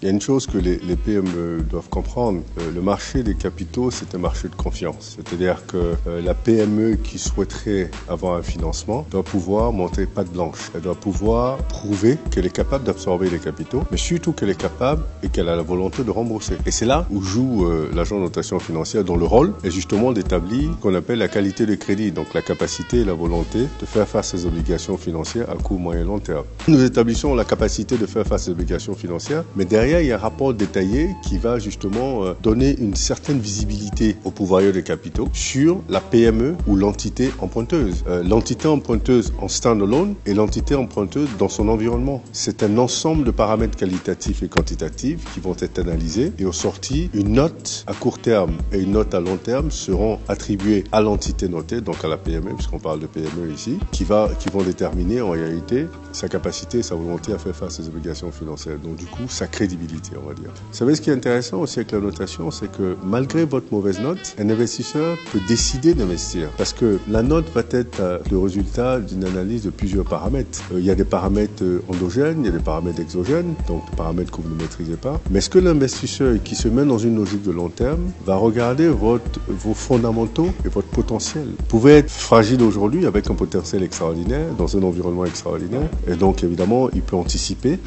Il y a une chose que les PME doivent comprendre. Le marché des capitaux, c'est un marché de confiance. C'est-à-dire que la PME qui souhaiterait avoir un financement doit pouvoir monter patte blanche. Elle doit pouvoir prouver qu'elle est capable d'absorber les capitaux, mais surtout qu'elle est capable et qu'elle a la volonté de rembourser. Et c'est là où joue l'agent de notation financière, dont le rôle est justement d'établir ce qu'on appelle la qualité de crédit, donc la capacité et la volonté de faire face aux obligations financières à court, moyen et long terme. Nous établissons la capacité de faire face aux obligations financières, mais derrière, il y a un rapport détaillé qui va justement donner une certaine visibilité aux pourvoyeurs de capitaux sur la PME ou l'entité emprunteuse. L'entité emprunteuse en stand-alone et l'entité emprunteuse dans son environnement. C'est un ensemble de paramètres qualitatifs et quantitatifs qui vont être analysés et au sorti, une note à court terme et une note à long terme seront attribuées à l'entité notée, donc à la PME, puisqu'on parle de PME ici, qui vont déterminer en réalité sa capacité et sa volonté à faire face aux obligations financières. Donc du coup, sa crédibilité, on va dire. Vous savez, ce qui est intéressant aussi avec la notation, c'est que malgré votre mauvaise note, un investisseur peut décider d'investir. Parce que la note va être le résultat d'une analyse de plusieurs paramètres. Il y a des paramètres endogènes, il y a des paramètres exogènes, donc des paramètres que vous ne maîtrisez pas. Mais est-ce que l'investisseur qui se met dans une logique de long terme va regarder vos fondamentaux et votre potentiel? Vous pouvez être fragile aujourd'hui avec un potentiel extraordinaire, dans un environnement extraordinaire. Et donc, évidemment, il peut anticiper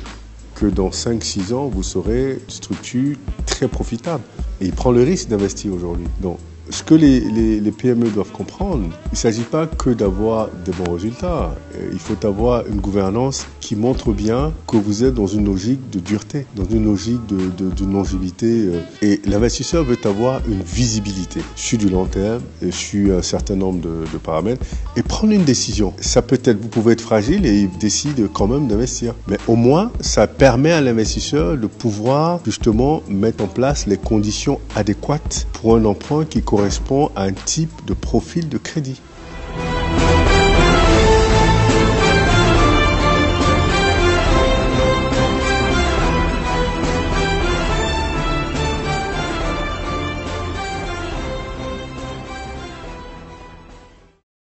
que dans 5-6 ans, vous serez une structure très profitable. Et il prend le risque d'investir aujourd'hui. Donc, ce que les PME doivent comprendre, il ne s'agit pas que d'avoir de bons résultats. Il faut avoir une gouvernance qui montre bien que vous êtes dans une logique de dureté, dans une logique de longévité. Et l'investisseur veut avoir une visibilité sur du long terme, et sur un certain nombre de paramètres, et prendre une décision. Ça peut être, vous pouvez être fragile et il décide quand même d'investir. Mais au moins, ça permet à l'investisseur de pouvoir justement mettre en place les conditions adéquates pour un emprunt qui correspond à un type de profil de crédit.